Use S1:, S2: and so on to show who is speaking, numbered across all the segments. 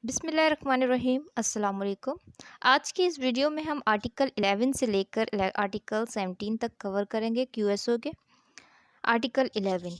S1: बिस्मिल्लाहिर्रहमानिर्रहीम अस्सलाम वालेकुम। आज की इस वीडियो में हम आर्टिकल 11 से लेकर आर्टिकल 17 तक कवर करेंगे क्यूएसओ के। Article 11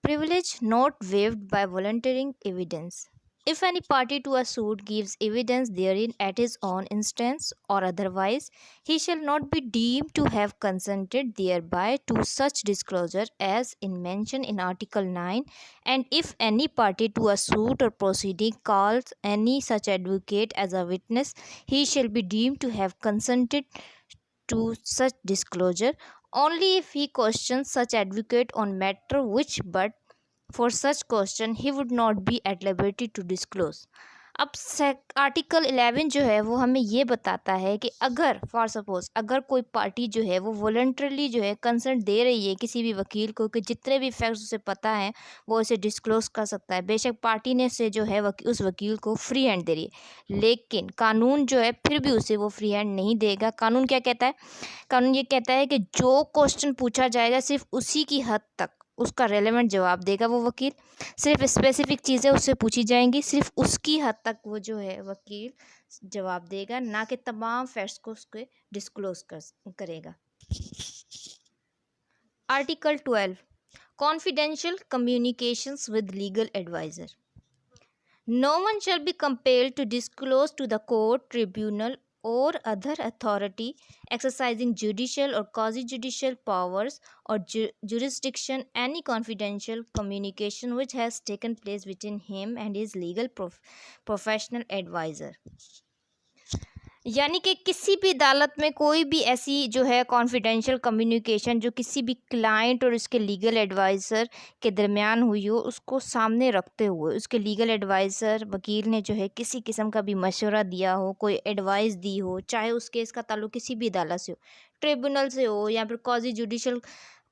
S1: Privilege not waived by volunteering evidence. If any party to a suit gives evidence therein at his own instance or otherwise, he shall not be deemed to have consented thereby to such disclosure as in mention in Article 9, and if any party to a suit or proceeding calls any such advocate as a witness, he shall be deemed to have consented to such disclosure only if he questions such advocate on matter which but for such question he would not be at liberty to disclose। अब article 11 जो है वो हमें ये बताता है कि अगर फॉर सपोज अगर कोई पार्टी जो है वो वॉलंटरली जो है कंसेंट दे रही है किसी भी वकील को कि जितने भी फैक्ट्स उसे पता है वो इसे डिस्क्लोज कर सकता है, बेशक पार्टी ने से जो है उस वकील को फ्री हैंड दे रही है, लेकिन कानून जो है फिर भी उसे वो फ्री हैंड नहीं देगा। कानून क्या कहता है? कानून ये कहता है कि जो क्वेश्चन पूछा जाएगा सिर्फ उसी की हद तक उसका रेलेवेंट जवाब देगा वो वकील। सिर्फ स्पेसिफिक चीज़ें उससे पूछी जाएंगी, सिर्फ उसकी हद तक वो जो है वकील जवाब देगा, ना कि तमाम फैक्ट्स को उसके डिस्क्लोज करेगा। Article 12 confidential communications with legal adviser. No one shall be compelled to disclose to the court, tribunal, or other authority exercising judicial or quasi-judicial powers or jurisdiction any confidential communication which has taken place between him and his legal professional advisor। यानी कि किसी भी अदालत में कोई भी ऐसी जो है कॉन्फिडेंशियल कम्युनिकेशन जो किसी भी क्लाइंट और उसके लीगल एडवाइज़र के दरमियान हुई हो, उसको सामने रखते हुए उसके लीगल एडवाइज़र वकील ने जो है किसी किस्म का भी मशवरा दिया हो, कोई एडवाइस दी हो, चाहे उस केस का ताल्लुक किसी भी अदालत से हो, ट्रिब्यूनल से हो या फिर क्वाजी जुडिशल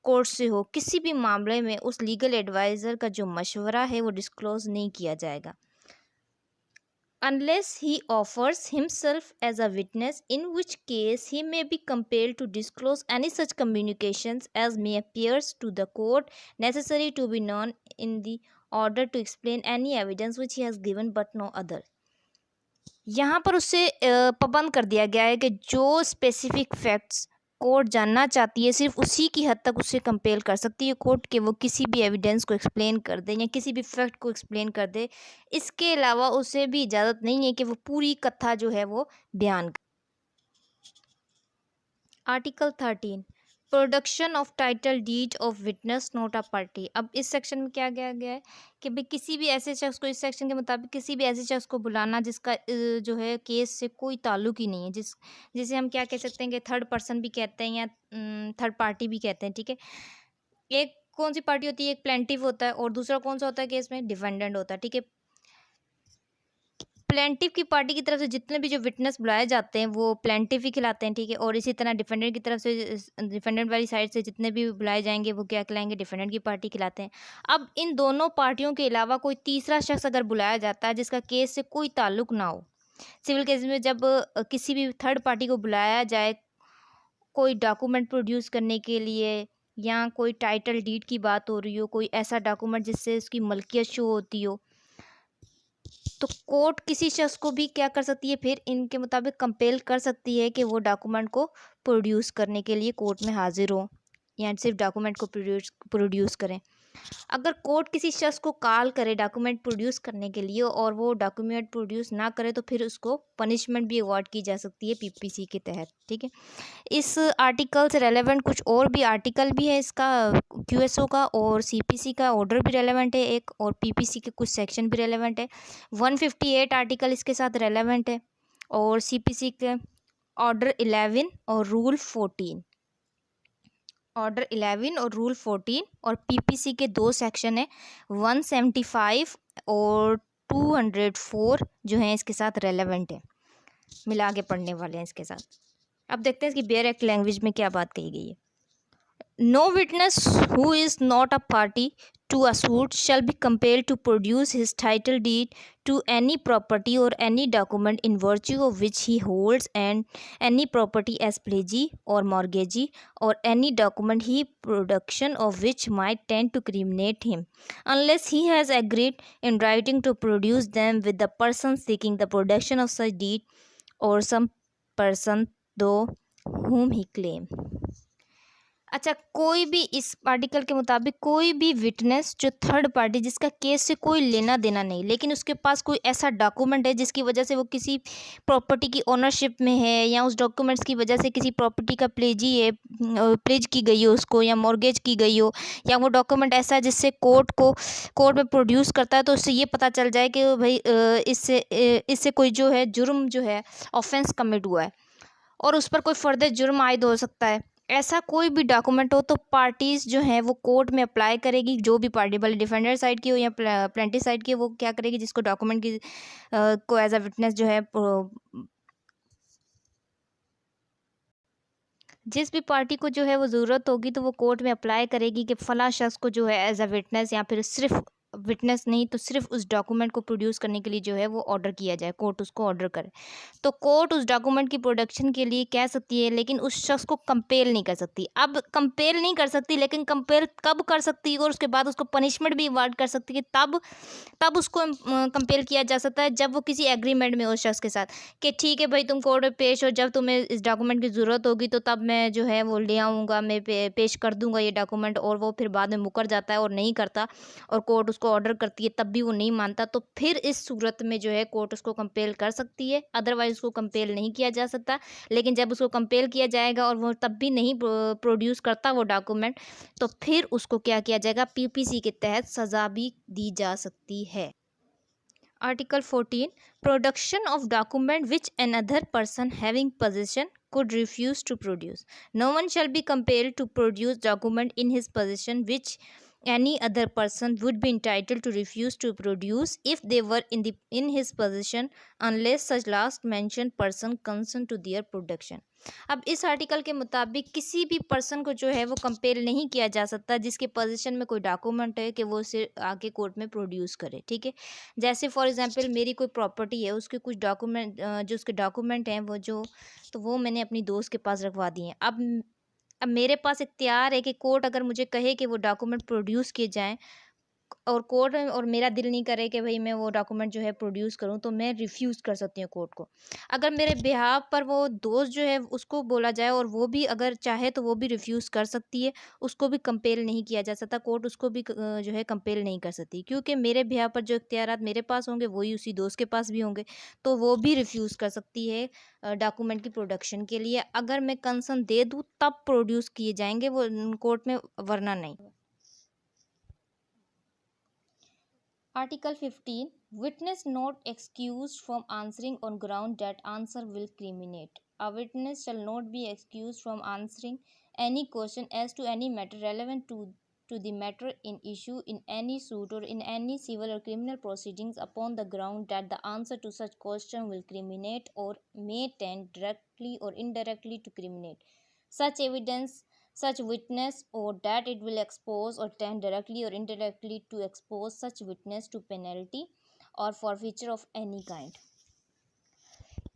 S1: कोर्ट से हो, किसी भी मामले में उस लीगल एडवाइज़र का जो मशवरा है वो डिस्क्लोज़ नहीं किया जाएगा unless he offers himself as a witness, in which case he may be compelled to disclose any such communications as may appears to the court necessary to be known in the order to explain any evidence which he has given but no other। यहाँ पर उससे पाबंद कर दिया गया है कि जो स्पेसिफिक फैक्ट्स कोर्ट जानना चाहती है सिर्फ उसी की हद तक उसे कंपेल कर सकती है कोर्ट के वो किसी भी एविडेंस को एक्सप्लेन कर दे या किसी भी फैक्ट को एक्सप्लेन कर दे। इसके अलावा उसे भी इजाज़त नहीं है कि वो पूरी कथा जो है वो बयान करे। Article 13 production of title deed of witness not a party. अब इस सेक्शन में क्या किया गया है कि भाई किसी भी ऐसे शख्स को, इस सेक्शन के मुताबिक किसी भी ऐसे शख्स को बुलाना जिसका जो है केस से कोई ताल्लुक ही नहीं है, जिसे हम क्या कह सकते हैं कि थर्ड पर्सन भी कहते हैं या थर्ड पार्टी भी कहते हैं। ठीक है, एक कौन सी पार्टी होती है? एक प्लेंटिफ होता है और दूसरा कौन सा होता है केस में? डिफेंडेंट होता है। ठीक है, प्लेंटिफ की पार्टी की तरफ से जितने भी जो विटनेस बुलाए जाते हैं वो प्लेंटिफ ही खिलाते हैं। ठीक है, और इसी तरह डिफेंडेंट की तरफ से डिफेंडेंट वाली साइड से जितने भी बुलाए जाएंगे वो क्या खिलाएंगे? डिफेंडेंट की पार्टी खिलाते हैं। अब इन दोनों पार्टियों के अलावा कोई तीसरा शख्स अगर बुलाया जाता है जिसका केस से कोई ताल्लुक ना हो, सिविल केस में जब किसी भी थर्ड पार्टी को बुलाया जाए कोई डॉक्यूमेंट प्रोड्यूस करने के लिए या कोई टाइटल डीड की बात हो रही हो, कोई ऐसा डॉक्यूमेंट जिससे उसकी मलकियत शो होती हो, तो कोर्ट किसी शख्स को भी क्या कर सकती है? फिर इनके मुताबिक कंपेल कर सकती है कि वो डॉक्यूमेंट को प्रोड्यूस करने के लिए कोर्ट में हाजिर हो या सिर्फ डॉक्यूमेंट को प्रोड्यूस करें। अगर कोर्ट किसी शख्स को कॉल करे डॉक्यूमेंट प्रोड्यूस करने के लिए और वो डॉक्यूमेंट प्रोड्यूस ना करे तो फिर उसको पनिशमेंट भी अवॉर्ड की जा सकती है पीपीसी के तहत। ठीक है, इस आर्टिकल से रेलेवेंट कुछ और भी आर्टिकल भी है इसका क्यूएसओ का, और सीपीसी का ऑर्डर भी रेलेवेंट है एक, और पीपीसी के कुछ सेक्शन भी रेलेवेंट है। 158 आर्टिकल इसके साथ रेलेवेंट है, और सीपीसी के ऑर्डर 11 और रूल 14, ऑर्डर 11 और रूल 14, और पीपीसी के दो सेक्शन है 175 और 204 जो हैं इसके साथ रेलेवेंट है, मिला के पढ़ने वाले हैं इसके साथ। अब देखते हैं इसकी बेयर एक्ट लैंग्वेज में क्या बात कही गई है। No witness who is not a party to a suit shall be compelled to produce his title deed to any property or any document in virtue of which he holds and any property as pledgee or mortgagee, or any document he production of which might tend to criminate him, unless he has agreed in writing to produce them with the person seeking the production of such deed or some person though whom he claim. अच्छा, कोई भी इस article के मुताबिक कोई भी witness जो third party जिसका केस से कोई लेना देना नहीं, लेकिन उसके पास कोई ऐसा डॉक्यूमेंट है जिसकी वजह से वो किसी प्रॉपर्टी की ओनरशिप में है, या उस डॉक्यूमेंट्स की वजह से किसी प्रॉपर्टी का प्लेजी है, प्लेज की गई हो उसको, या मॉर्गेज की गई हो, या वो डॉक्यूमेंट ऐसा है जिससे कोर्ट में प्रोड्यूस करता है तो उससे ये पता चल जाए कि भाई इससे कोई जो है जुर्म जो है ऑफेंस कमिट हुआ है और उस पर कोई फर्दर जुर्म आयद हो सकता है। ऐसा कोई भी डॉक्यूमेंट हो तो पार्टीज जो हैं वो कोर्ट में अप्लाई करेगी, जो भी पार्टी भले डिफेंडर साइड की हो या प्लेंटिफ साइड की, वो क्या करेगी, जिसको डॉक्यूमेंट की को एज अ विटनेस जो है जिस भी पार्टी को जो है वो ज़रूरत होगी तो वो कोर्ट में अप्लाई करेगी कि फ़लाँ शख्स को जो है एज अ विटनेस, या फिर सिर्फ विटनेस नहीं तो सिर्फ उस डॉक्यूमेंट को प्रोड्यूस करने के लिए जो है वो ऑर्डर किया जाए, कोर्ट उसको ऑर्डर करे। तो कोर्ट उस डॉक्यूमेंट की प्रोडक्शन के लिए कह सकती है, लेकिन उस शख्स को कंपेल नहीं कर सकती। अब कंपेल नहीं कर सकती, लेकिन कंपेल कब कर सकती है और उसके बाद उसको पनिशमेंट भी अवार्ड कर सकती है, तब तब उसको कंपेल किया जा सकता है जब वो किसी एग्रीमेंट में हो उस शख्स के साथ कि ठीक है भाई तुम कोर्ट में पेश हो, जब तुम्हें इस डॉक्यूमेंट की ज़रूरत होगी तो तब मैं जो है वो ले आऊँगा, मैं पेश कर दूँगा ये डॉक्यूमेंट, और वो फिर बाद में मुकर जाता है और नहीं करता और कोर्ट उसको ऑर्डर करती है तब भी वो नहीं मानता, तो फिर इस सूरत में जो है कोर्ट उसको कंपेल कर सकती है, अदरवाइज उसको कंपेल नहीं किया जा सकता। लेकिन जब उसको कंपेल किया जाएगा और वो तब भी नहीं प्रोड्यूस करता वो डॉक्यूमेंट, तो फिर उसको क्या किया जाएगा, पीपीसी के तहत सज़ा भी दी जा सकती है। Article 14. Production of document which another person having possession could refuse to produce. No one shall be compelled to produce document in his possession which any other person would be entitled to refuse to produce if they were in his possession, unless such last mentioned person consent to their production. अब इस article के मुताबिक किसी भी person को जो है वो कंपेल नहीं किया जा सकता जिसके पोजीशन में कोई डॉक्यूमेंट है कि वो उसे आगे कोर्ट में प्रोड्यूस करे। ठीक है, जैसे फॉर एग्जांपल मेरी कोई प्रॉपर्टी है, उसके कुछ डॉक्यूमेंट जो उसके डॉक्यूमेंट हैं वो जो, तो वो मैंने अपनी दोस्त के पास रखवा दिए हैं। अब मेरे पास इख्तियार है कि कोर्ट अगर मुझे कहे कि वो डॉक्यूमेंट प्रोड्यूस किए जाएँ और कोर्ट और मेरा दिल नहीं करे कि भाई मैं वो डॉक्यूमेंट जो है प्रोड्यूस करूँ, तो मैं रिफ्यूज़ कर सकती हूँ कोर्ट को। अगर मेरे बिहाफ़ पर वो दोस्त जो है उसको बोला जाए और वो भी अगर चाहे तो वो भी रिफ्यूज़ कर सकती है, उसको भी कंपेल नहीं किया जा सकता, कोर्ट उसको भी जो है कंपेल नहीं कर सकती, क्योंकि मेरे बिहाफ़ पर जो इख्तियारात मेरे पास होंगे वही उसी दोस्त के पास भी होंगे, तो वो भी रिफ्यूज़ कर सकती है डॉक्यूमेंट की प्रोडक्शन के लिए। अगर मैं कंसर्न दे दूँ तब प्रोड्यूस किए जाएँगे वो कोर्ट में, वरना नहीं। Article 15. Witness not excused from answering on ground that answer will criminate. A witness shall not be excused from answering any question as to any matter relevant to the matter in issue in any suit or in any civil or criminal proceedings upon the ground that the answer to such question will criminate or may tend directly or indirectly to criminate such evidence, such witness, or that it will expose or tend directly or indirectly to expose such witness to penalty or forfeiture of any kind.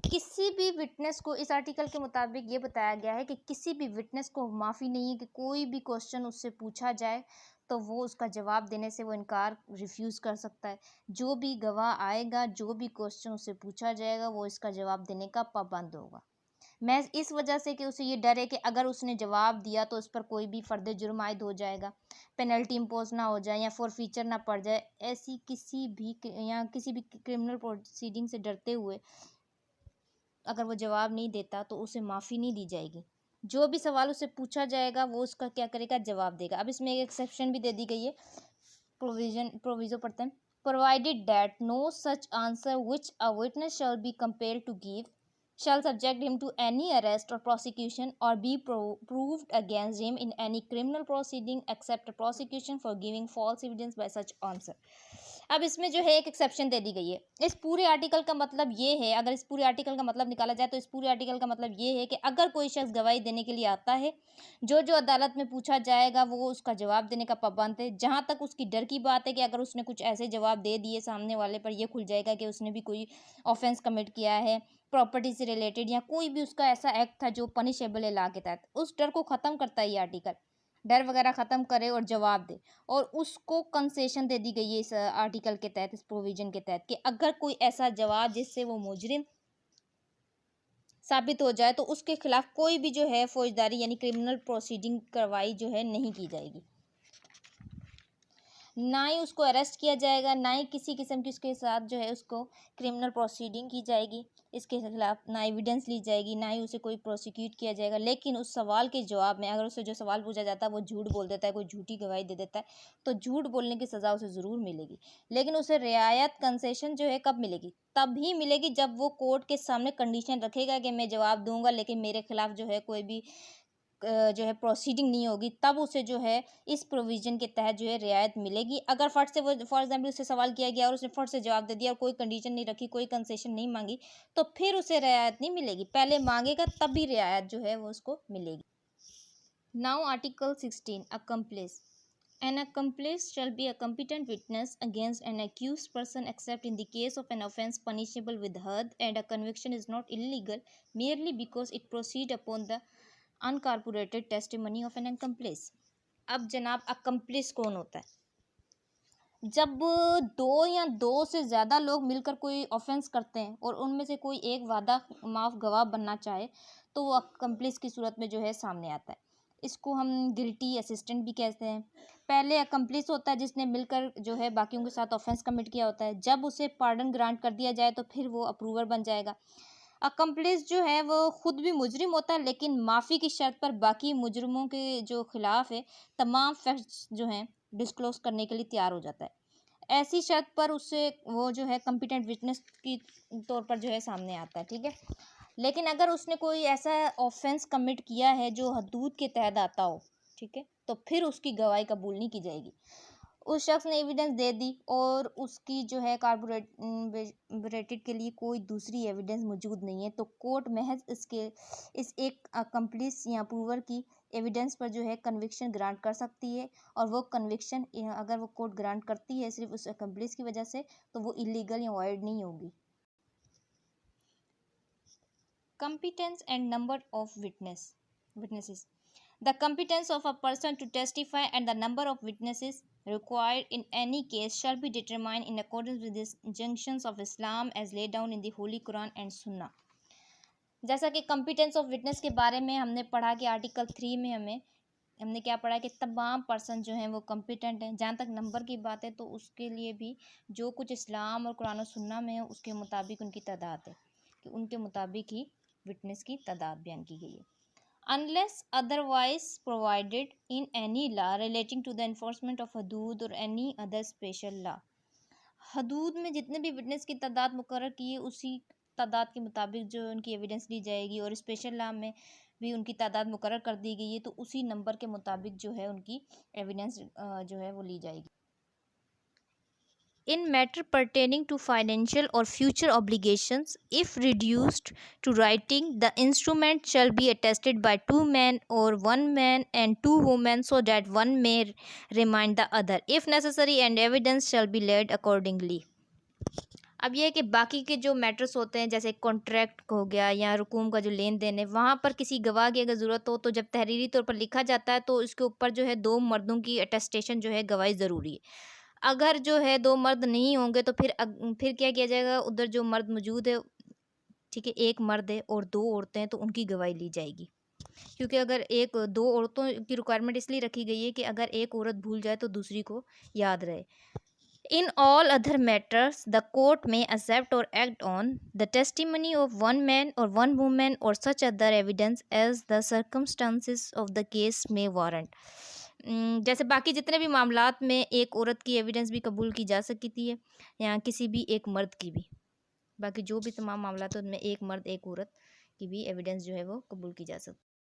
S1: किसी भी witness को इस article के मुताबिक ये बताया गया है कि किसी भी विटनेस को माफ़ी नहीं है कि कोई भी क्वेश्चन उससे पूछा जाए तो वो उसका जवाब देने से वो इनकार रिफ्यूज़ कर सकता है। जो भी गवाह आएगा, जो भी क्वेश्चन उससे पूछा जाएगा, वो इसका जवाब देने का पाबंद होगा। मैं इस वजह से कि उसे ये डर है कि अगर उसने जवाब दिया तो उस पर कोई भी फर्दर जुर्म आयद हो जाएगा, पेनल्टी इम्पोज ना हो जाए या फॉरफीचर ना पड़ जाए, ऐसी किसी भी या किसी भी क्रिमिनल प्रोसीडिंग से डरते हुए अगर वो जवाब नहीं देता तो उसे माफ़ी नहीं दी जाएगी। जो भी सवाल उससे पूछा जाएगा वो उसका क्या करेगा, जवाब देगा। अब इसमें एक एक्सेप्शन भी दे दी गई है, प्रोविजो पढ़ते हैं। Provided that no such answer which a witness shall be compelled to give shall subject him to any arrest or prosecution or be proved against him in any criminal proceeding except a prosecution for giving false evidence by such answer. अब इसमें जो है एक exception दे दी गई है। इस पूरे article का मतलब ये है, अगर इस पूरे आर्टिकल का मतलब निकाला जाए तो इस पूरे आर्टिकल का मतलब ये है कि अगर कोई शख्स गवाही देने के लिए आता है, जो अदालत में पूछा जाएगा वो उसका जवाब देने का पाबंद है। जहाँ तक उसकी डर की बात है कि अगर उसने कुछ ऐसे जवाब दे दिए सामने वाले पर ये खुल जाएगा कि उसने भी कोई ऑफेंस कमिट किया है, प्रॉपर्टी से रिलेटेड या कोई भी उसका ऐसा एक्ट था जो पनिशेबल है लॉ के तहत, उस डर को ख़त्म करता है ये आर्टिकल। डर वगैरह ख़त्म करे और जवाब दे, और उसको कंसेशन दे दी गई है इस आर्टिकल के तहत, इस प्रोविजन के तहत, कि अगर कोई ऐसा जवाब जिससे वो मुजरिम साबित हो जाए तो उसके खिलाफ कोई भी जो है फौजदारी यानी क्रिमिनल प्रोसीडिंग कार्रवाई जो है नहीं की जाएगी। ना ही उसको अरेस्ट किया जाएगा, ना ही किसी किस्म की उसके साथ जो है उसको क्रिमिनल प्रोसीडिंग की जाएगी, इसके खिलाफ ना एविडेंस ली जाएगी, ना ही उसे कोई प्रोसिक्यूट किया जाएगा। लेकिन उस सवाल के जवाब में अगर उसे जो सवाल पूछा जाता है वो झूठ बोल देता है, कोई झूठी गवाही दे देता है, तो झूठ बोलने की सज़ा उसे ज़रूर मिलेगी। लेकिन उसे रियायत कंसेशन जो है कब मिलेगी? तभी मिलेगी जब वो कोर्ट के सामने कंडीशन रखेगा कि मैं जवाब दूंगा लेकिन मेरे खिलाफ जो है कोई भी जो है प्रोसीडिंग नहीं होगी, तब उसे जो है इस प्रोविज़न के तहत जो है रियायत मिलेगी। अगर फट से वो फॉर एग्ज़ाम्पल उससे सवाल किया गया और उसने फट से जवाब दे दिया और कोई कंडीशन नहीं रखी, कोई कंसेशन नहीं माँगी, तो फिर उसे रियायत नहीं मिलेगी। पहले माँगेगा तब भी रियायत जो है वो उसको मिलेगी। Now article 16 accomplice. An accomplice shall be a competent witness against an accused person except in the case of an offence punishable with death, and a conviction is not illegal merely because it proceed upon the uncorroborated testimony of an accomplice. अब जनाब accomplice कौन होता है? जब दो या दो से ज़्यादा लोग मिलकर कोई ऑफेंस करते हैं और उनमें से कोई एक वादा माफ गवाह बनना चाहे तो वो accomplice की सूरत में जो है सामने आता है। इसको हम गिल्टी असिस्टेंट भी कहते हैं। पहले accomplice होता है जिसने मिलकर जो है बाकियों के साथ ऑफेंस कमिट किया होता है। जब उसे पार्डन ग्रांट कर दिया जाए तो फिर वो अप्रूवर बन जाएगा। अकम्प्लिस जो है वो खुद भी मुजरिम होता है लेकिन माफ़ी की शर्त पर बाकी मुजरिमों के जो खिलाफ है तमाम फैक्ट्स जो हैं डिस्क्लोज करने के लिए तैयार हो जाता है। ऐसी शर्त पर उससे वो जो है कॉम्पिटेंट विटनेस की तौर पर जो है सामने आता है, ठीक है। लेकिन अगर उसने कोई ऐसा ऑफेंस कमिट किया है जो हदूद के तहत आता हो, ठीक है, तो फिर उसकी गवाही कबूल नहीं की जाएगी। उस शख्स ने एविडेंस दे दी और उसकी जो है कार्बोरेटेड के लिए कोई दूसरी एविडेंस मौजूद नहीं है, तो कोर्ट महज इस एक अकम्प्लिस या प्रूवर की एविडेंस पर जो है कन्विक्शन ग्रांट कर सकती है। और वो कन्विक्शन अगर वो कोर्ट ग्रांट करती है सिर्फ उस अकम्प्लिस की वजह से, तो वो इलीगल या वॉइड नहीं होगी। Competence and number of witnesses. The competence of a person to testify and the number of witnesses required in any case shall be determined in accordance with the injunctions of Islam as laid down in the Holy Quran and Sunnah. जैसा कि competence of witness के बारे में हमने पढ़ा कि article 3 में हमने क्या पढ़ा कि तमाम पर्सन जो हैं वो कम्पिटेंट हैं। जहाँ तक नंबर की बात है तो उसके लिए भी जो कुछ इस्लाम और कुरान और सुन्ना में है उसके मुताबिक उनकी तादाद है, कि उनके मुताबिक ही विटनेस की तादाद बयान की गई है। Unless otherwise provided in any law relating to the enforcement of हदूद और एनी अदर स्पेशल लॉ। हदूद में जितने भी विटनेस की तादाद मुकर्रर की है उसी तादाद के मुताबिक जो उनकी एविडेंस ली जाएगी, और स्पेशल लॉ में भी उनकी तादाद मुकर्रर कर दी गई है, तो उसी नंबर के मुताबिक जो है उनकी एविडेंस जो है वो ली जाएगी। In matter pertaining to financial or future obligations, if reduced to writing, the instrument shall be attested by 2 men or 1 man and 2 women, so that one may remind the other if necessary, and evidence shall be laid accordingly. अब यह है कि बाकी के जो matters होते हैं जैसे कॉन्ट्रैक्ट हो गया या रकूम का जो लेन देन है, वहाँ पर किसी गवाह की अगर ज़रूरत हो तो जब तहरीरी तौर पर लिखा जाता है तो इसके ऊपर जो है 2 मर्दों की अटेस्टेशन जो है गवाही ज़रूरी है। अगर जो है 2 मर्द नहीं होंगे तो फिर क्या किया जाएगा, उधर जो मर्द मौजूद है, ठीक है, 1 मर्द है और 2 औरतें हैं तो उनकी गवाही ली जाएगी। क्योंकि अगर 2 औरतों की रिक्वायरमेंट इसलिए रखी गई है कि अगर एक औरत भूल जाए तो दूसरी को याद रहे। In all other matters, the court may accept or act on the testimony of 1 man or 1 woman or such other evidence as the circumstances of the case may warrant. जैसे बाकी जितने भी मामलात में एक औरत की एविडेंस भी कबूल की जा सकती है या किसी भी एक मर्द की भी, बाकी जो भी तमाम मामलात उनमें एक मर्द एक औरत की भी एविडेंस जो है वो कबूल की जा सकती है।